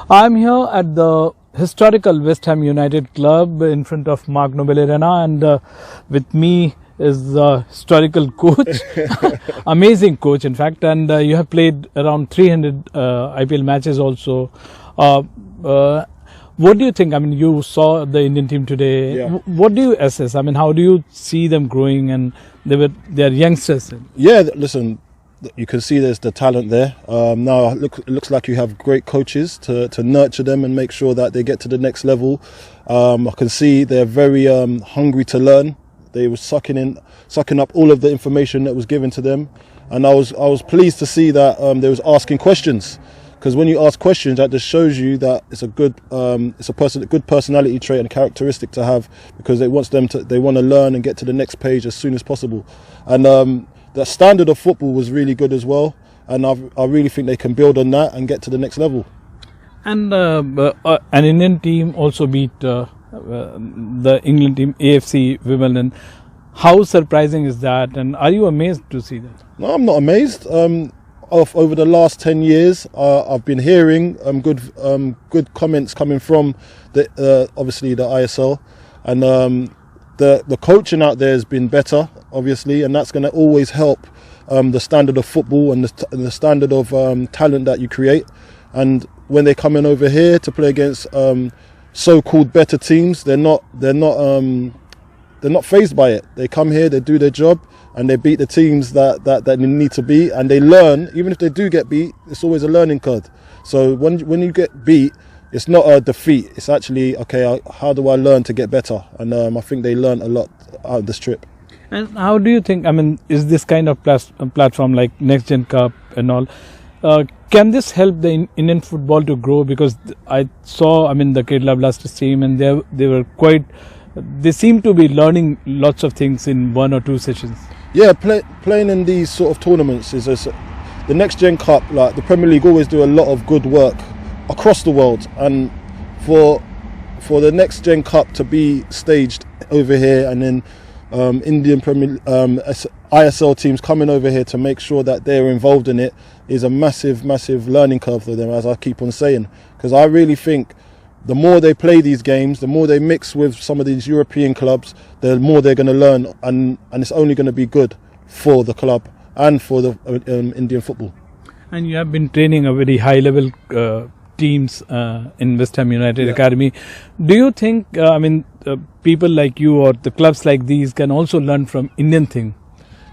I'm here at the historical West Ham United club in front of Mark Nobel Arena, and with me is the historical coach, amazing coach in fact, and you have played around 300 IPL matches also. What do you think? I mean, you saw the Indian team today. Yeah. What do you assess? I mean, how do you see them growing? And they are youngsters. Yeah, listen, you can see there's the talent there. Now it looks like you have great coaches to nurture them and make sure that they get to the next level. I can see they're very hungry to learn. They were sucking up all of the information that was given to them, and I was pleased to see that they was asking questions. Because when you ask questions, that just shows you that it's a good good personality trait and characteristic to have, because they want to learn and get to the next page as soon as possible. And the standard of football was really good as well, and I really think they can build on that and get to the next level. And an Indian team also beat the England team, AFC Wimbledon. How surprising is that? And are you amazed to see that? No, I'm not amazed. Over the last 10 years, I've been hearing good comments coming from obviously the ISL, and the coaching out there has been better, obviously, and that's going to always help the standard of football and the standard of talent that you create. And when they come in over here to play against so-called better teams, they're not fazed by it. They come here, they do their job, and they beat the teams that they need to beat, and they learn. Even if they do get beat, it's always a learning curve. So when you get beat, it's not a defeat. It's actually, okay, how do I learn to get better? And I think they learned a lot out of this trip. And how do you think, I mean, is this kind of platform like Next Gen Cup and all, can this help the Indian football to grow? Because I saw, I mean, the Kerala Blasters team, and they seem to be learning lots of things in 1 or 2 sessions. Yeah, playing in these sort of tournaments is the Next Gen Cup. Like the Premier League always do a lot of good work across the world, and for the Next Gen Cup to be staged over here, and then Indian Premier ISL teams coming over here to make sure that they're involved in it is a massive learning curve for them, as I keep on saying, because I really think the more they play these games, the more they mix with some of these European clubs, the more they're going to learn, and it's only going to be good for the club and for the Indian football. And you have been training a very high-level teams in West Ham United Academy. Do you think, people like you or the clubs like these can also learn from Indian thing?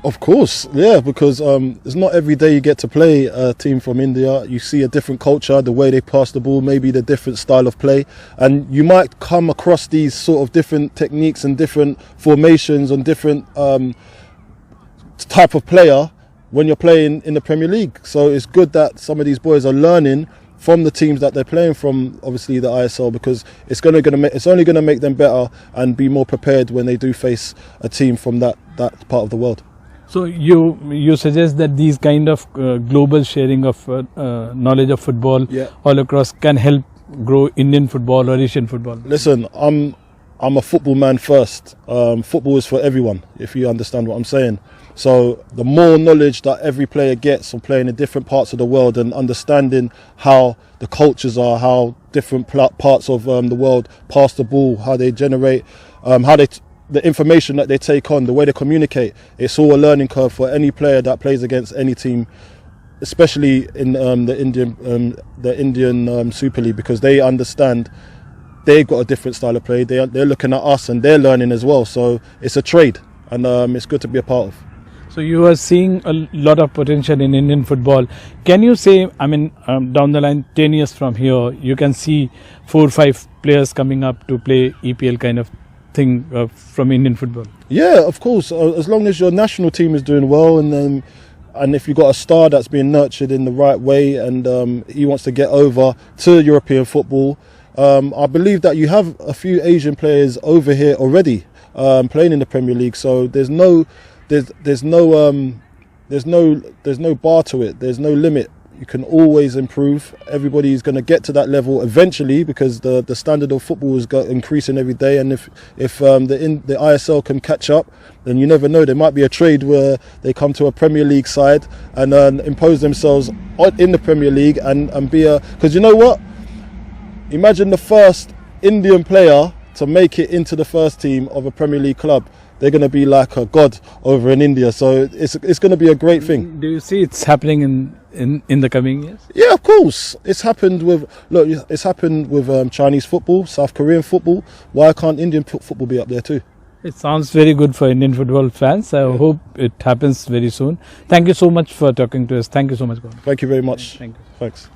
Of course, yeah, because it's not every day you get to play a team from India. You see a different culture, the way they pass the ball, maybe the different style of play, and you might come across these sort of different techniques and different formations and different type of player when you're playing in the Premier League. So it's good that some of these boys are learning from the teams that they're playing from, obviously the ISL, because it's only going to make them better and be more prepared when they do face a team from that part of the world. So you suggest that these kind of global sharing of knowledge of football all across can help grow Indian football or Asian football? Listen, I'm a football man first. Football is for everyone, if you understand what I'm saying. So the more knowledge that every player gets from playing in different parts of the world and understanding how the cultures are, how different parts of the world pass the ball, how they generate, the information that they take on, the way they communicate, it's all a learning curve for any player that plays against any team, especially in the Indian Super League, because they understand they've got a different style of play. They're looking at us and they're learning as well. So it's a trade, and it's good to be a part of. So you are seeing a lot of potential in Indian football. Can you say, down the line, 10 years from here, you can see 4 or 5 players coming up to play EPL kind of thing from Indian football? Yeah, of course. As long as your national team is doing well, and if you've got a star that's being nurtured in the right way, and he wants to get over to European football, I believe that you have a few Asian players over here already playing in the Premier League. So there's no bar to it. There's no limit. You can always improve. Everybody's going to get to that level eventually, because the standard of football is increasing every day. And if the ISL can catch up, then you never know. There might be a trade where they come to a Premier League side and impose themselves in the Premier League and be because you know what? Imagine the first Indian player to make it into the first team of a Premier League club. They're going to be like a god over in India. So it's going to be a great thing. Do you see it's happening in the coming years? Yeah, of course. It's happened with Chinese football, South Korean football. Why can't Indian football be up there too? It sounds very good for Indian football fans. I hope it happens very soon. Thank you so much for talking to us. Thank you so much, Gordon. Thank you very much. Thank you. Thanks.